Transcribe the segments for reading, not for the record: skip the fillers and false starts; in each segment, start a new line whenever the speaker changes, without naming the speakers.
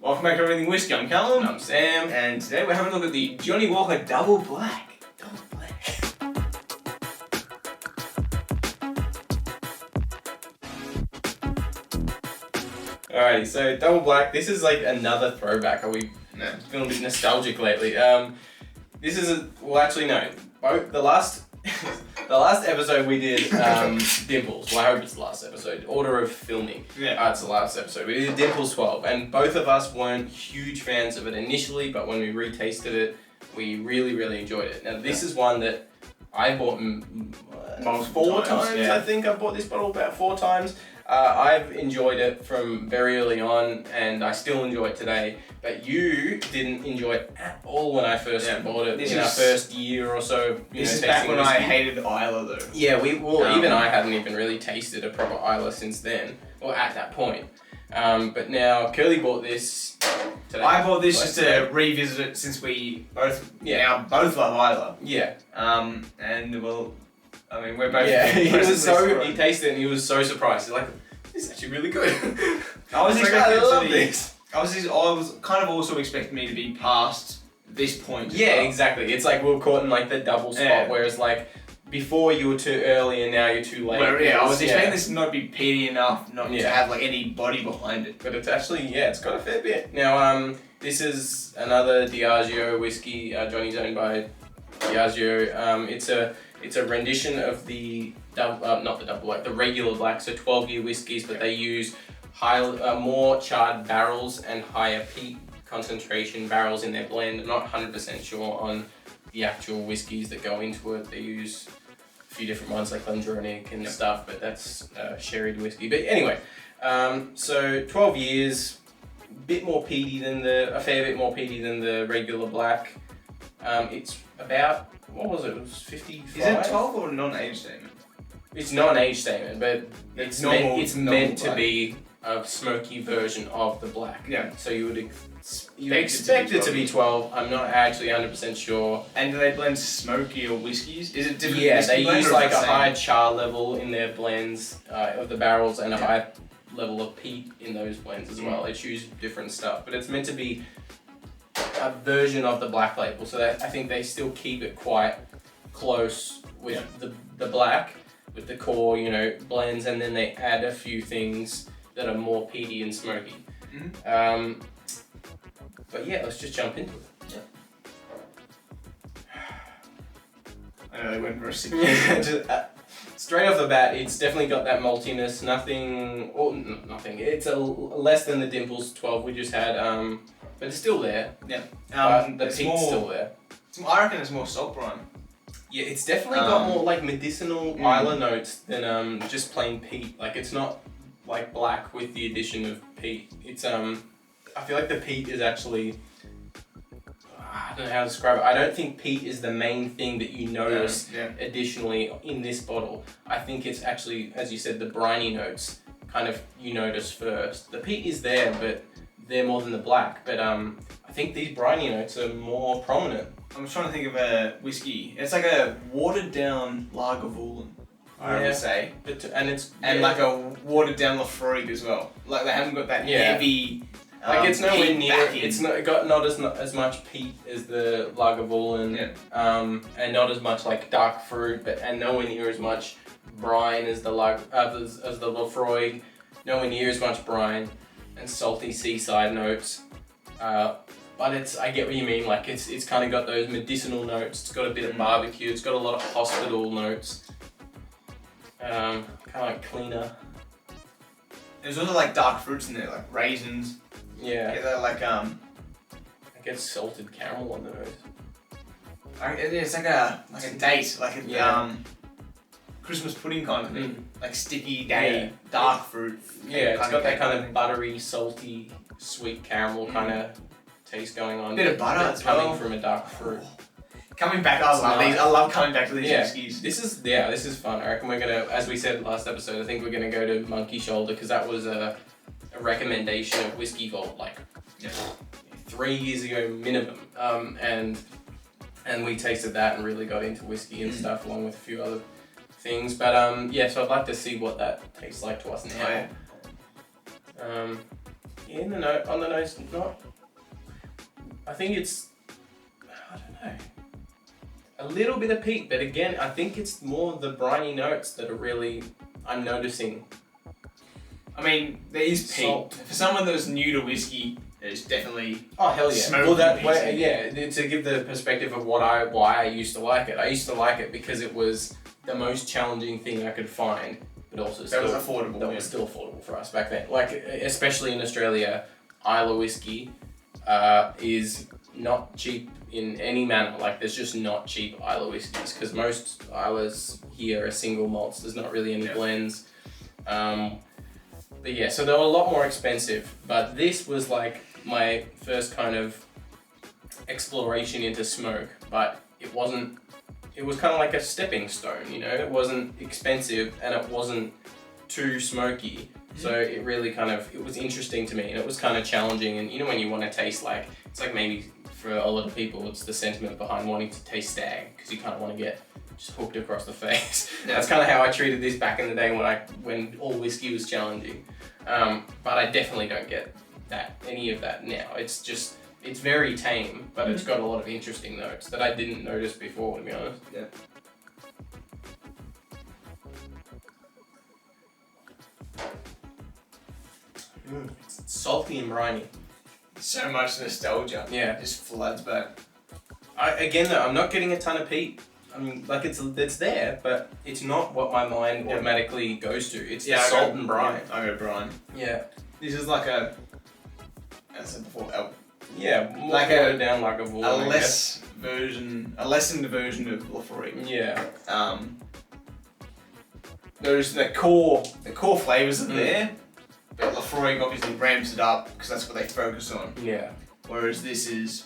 Welcome back to Everything Whiskey. I'm Callum.
I'm Sam.
And today we're having a look at the Johnnie Walker Double Black.
Double Black. Alrighty, so Double Black. This is like another throwback. Are we feeling a bit nostalgic lately? This is the last the last episode we did Dimples. Well, I hope it's the last episode. Order of filming.
Yeah.
It's the last episode. We did Dimples 12, and both of us weren't huge fans of it initially, but when we retasted it, we really enjoyed it. Now this is one that I bought four times.
Yeah.
I think I bought this bottle about 4 times. I've enjoyed it from very early on, and I still enjoy it today. But you didn't enjoy it at all when I first bought it in our first year or so.
This is back when I hated Islay though.
Yeah, even I hadn't even really tasted a proper Islay since then, or at that point. But now Curly bought this today.
I bought this just to revisit it since we both love Islay.
Yeah.
And well, I mean we're both.
Yeah, he tasted it and he was so surprised. He's like, "This is actually really good."
I was
I love this.
I was kind of also expecting me to be past this point.
Yeah, exactly. It's like we were caught in like the double spot, whereas like before you were too early and now you're too late.
I was expecting this to not be peaty enough, not to have like any body behind it.
But it's actually, it's got a fair bit. Now, this is another Diageo whiskey. Johnny's owned by Diageo. It's a rendition of the not the double black, the regular black. So 12-year whiskies, but they use more charred barrels and higher peat concentration barrels in their blend. I'm not 100% sure on the actual whiskies that go into it. They use a few different ones like Glendronach and stuff, but that's sherried whiskey. But anyway, so 12 years, a fair bit more peaty than the regular black. It's about, what was it? It was 55.
Is it 12 or non-age statement?
It's not an age statement, but it's meant to
black.
be a smoky version of the black.
Yeah.
So you would expect it to be 12. I'm not actually 100% sure.
And do they blend smokier whiskies? Is it different?
Yeah, they use like a high char level in their blends of the barrels and a high level of peat in those blends as well. They choose different stuff, but it's meant to be a version of the Black Label. So I think they still keep it quite close with the black, with the core, blends, and then they add a few things that are more peaty and smoky.
Mm-hmm.
But yeah, let's just jump into it.
I know they went for a sip.
Straight off the bat, it's definitely got that maltiness. Nothing. It's less than the Dimples 12 we just had, but it's still there.
Yeah.
The peat's still there.
I reckon it's more salt brine.
Yeah, it's definitely got more like medicinal Islay notes than just plain peat. Like it's not like black with the addition of peat. It's I feel like the peat is actually, I don't know how to describe it. I don't think peat is the main thing that you notice additionally in this bottle. I think it's actually, as you said, the briny notes kind of you notice first. The peat is there, but they're more than the black. But I think these briny notes are more prominent.
I'm trying to think of a whiskey. It's like a watered down Lagavulin, I would say.
And
like a watered down Lafroig as well. Like they haven't got that heavy.
Like it's nowhere near.
Backing.
It's got not as much peat as the Lagavulin, and not as much like dark fruit, and nowhere near as much brine as the as the Lafroig. Nowhere near as much brine and salty seaside notes. But I get what you mean. Like it's kind of got those medicinal notes. It's got a bit of barbecue. It's got a lot of hospital notes. Kind of like cleaner.
There's also like dark fruits in there, like raisins.
Yeah.
Yeah, they're like
I get salted caramel on the nose.
It's like a date, like a Christmas pudding kind of thing, like sticky date, dark fruit.
Yeah, it's got that kind of buttery, salty, sweet caramel kind of taste going on.
Bit of butter as well.
Coming from a dark fruit.
Coming back, I love these. I love coming back to these whiskies.
This is fun. I reckon we're gonna, as we said last episode, I think we're gonna go to Monkey Shoulder because that was a recommendation of Whiskey Vault like 3 years ago minimum. And we tasted that and really got into whiskey and stuff along with a few other things. But so I'd like to see what that tastes like to us now. In the note, on the nose, not. I think it's, I don't know, a little bit of peat, but again, I think it's more the briny notes that are really, I'm noticing.
I mean, there is peat.
Salt.
For someone that's new to whiskey, there's definitely
Oh hell yeah!
smoky
Well, that
peat.
way, yeah. To give the perspective of why I used to like it. I used to like it because it was the most challenging thing I could find, but also
that
still
was affordable.
that
yeah.
was still affordable for us back then. Like especially in Australia, Islay whiskey is not cheap in any manner. Like there's just not cheap Islay whiskies because most Islas here are single malts. There's not really any blends. But yeah, so they were a lot more expensive. But this was like my first kind of exploration into smoke. But it wasn't. It was kind of like a stepping stone. You know, it wasn't expensive and it wasn't too smoky. So it really kind of, it was interesting to me and it was kind of challenging. And you know when you want to taste like, it's like maybe for a lot of people it's the sentiment behind wanting to taste stag because you kind of want to get just hooked across the face. That's kind of how I treated this back in the day when all whiskey was challenging. But I definitely don't get any of that now. It's just, it's very tame, but it's got a lot of interesting notes that I didn't notice before, to be honest.
Yeah.
It's salty and briny.
So much nostalgia.
Yeah.
Just floods back.
Again though, I'm not getting a ton of peat. I mean, like it's there, but it's not what my mind automatically goes to. It's the salt and brine.
I go brine.
Yeah.
This is like a, as I said before,
More
like
watered down like a Vaughan,
a lessened version of Lafroig.
Yeah.
The core flavours are there, but Lafroig obviously ramps it up because that's what they focus on.
Yeah.
Whereas this is,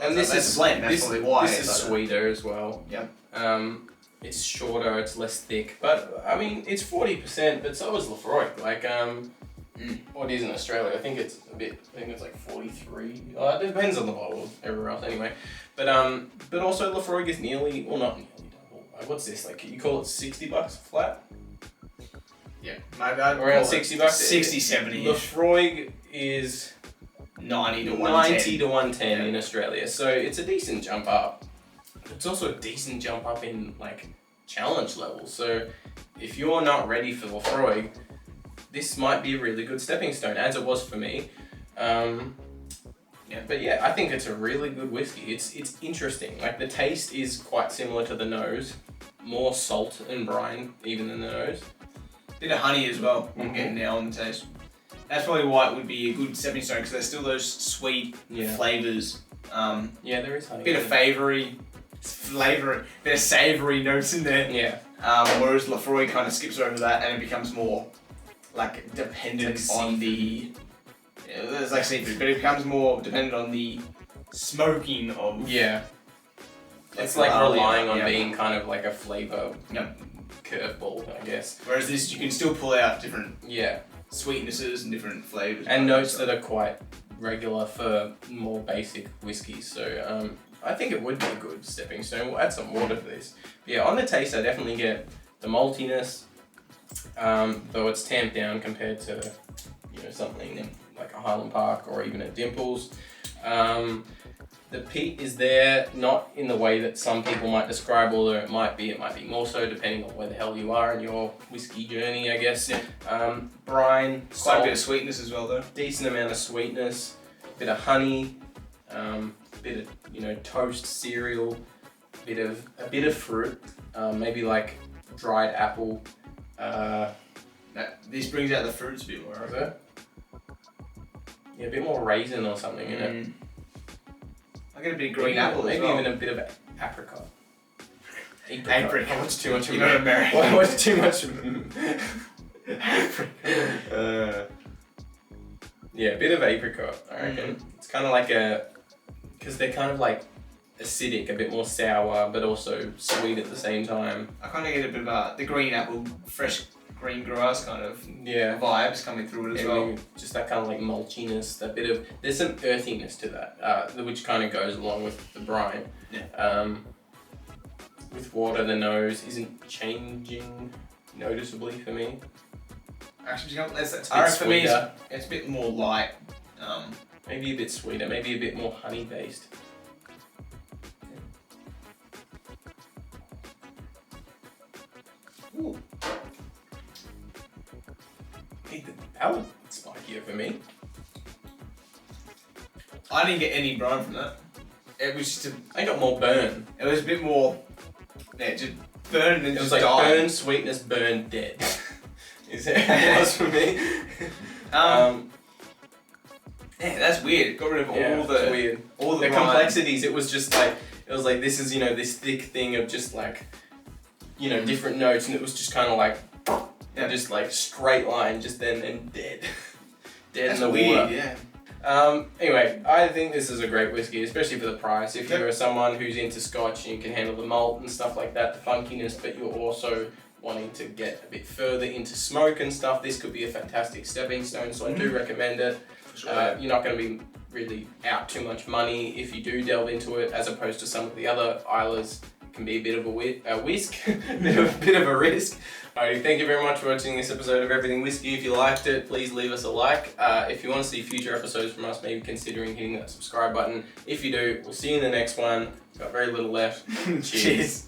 and this is
blend. That's probably why
this is sweeter as well.
Yeah.
It's shorter. It's less thick, but I mean it's 40%. But so is Lafroig. Like what is in Australia? I think it's a bit. I think it's like 43. It depends on the bottle. Everywhere else anyway. But also Lafroig is nearly, well not nearly double. What's this? Like you call it $60 flat?
Yeah. Maybe I'd
around
call it
$60.
60, 70.
Lafroig is
90 to 110.
90 to 110 in Australia, so it's a decent jump up. It's also a decent jump up in like challenge levels. So if you're not ready for Lafroig, this might be a really good stepping stone, as it was for me. But yeah, I think it's a really good whiskey. It's interesting. Like the taste is quite similar to the nose, more salt and brine even than the nose.
Bit of honey as well. I'm getting now on the taste. That's probably why it would be a good stepping stone because there's still those sweet flavours.
Yeah, there is honey.
Bit of bit of savoury notes in there.
Yeah.
Whereas Lafroig kind of skips over that and it becomes more like dependent on the. It's like seafood, but it becomes more dependent on the smoking of.
Yeah. It's like relying on being kind of like a flavour curveball, I guess.
Whereas this, you can still pull out different sweetnesses and different flavours.
And notes that are quite regular for more basic whiskies. So I think it would be a good stepping stone. We'll add some water to this. Yeah, on the taste I definitely get the maltiness, though it's tamped down compared to something like a Highland Park or even a Dimples. The peat is there, not in the way that some people might describe, although it might be more so depending on where the hell you are in your whiskey journey, I guess. Yeah. Brine,
quite
salt,
a bit of sweetness as well though.
decent amount of sweetness, bit of honey, bit of toast cereal, a bit of fruit, maybe like dried apple.
This brings out the fruits a bit more, right?
Yeah, a bit more raisin or something in it.
I get a bit of green apple as
maybe
well.
even a bit of apricot.
Apricot.
What's too much?
You're not American.
What's too much? Yeah, a bit of apricot, I reckon. It's kind of like because they're kind of like acidic, a bit more sour, but also sweet at the same time.
I kind of get a bit of the green apple, fresh green grass kind of vibes coming through it as well.
Just that kind of like mulchiness, there's some earthiness to that, which kind of goes along with the brine.
Yeah.
With water, the nose isn't changing noticeably for me.
Actually, less.
It's a bit
I reckon for me,
sweeter.
it's a bit more light.
Maybe a bit sweeter, maybe a bit more honey based. Ooh. Hey, that was spikier for me.
I didn't get any brine from that. It was just
I got more burn.
it was a bit more, yeah, just burn and
It
just
was like
die.
burn, sweetness, burn, dead. Is it? It was for me.
Yeah, that's weird. It got rid of all
it's
the
weird.
all
The
brine.
complexities. It was just like this is this thick thing of just like different notes, and it was just kind of like just like straight line, just then and dead, dead
That's
in the
weird.
water.
Yeah.
Anyway, I think this is a great whiskey, especially for the price. If you're someone who's into Scotch and you can handle the malt and stuff like that, the funkiness, but you're also wanting to get a bit further into smoke and stuff, this could be a fantastic stepping stone. So I do recommend it.
For sure.
You're not going to be really out too much money if you do delve into it, as opposed to some of the other Islas. It can be a bit of a whisk, bit of a risk. Alrighty, thank you very much for watching this episode of Everything Whiskey. If you liked it, please leave us a like. If you want to see future episodes from us, maybe considering hitting that subscribe button. If you do, we'll see you in the next one. We've got very little left. Cheers.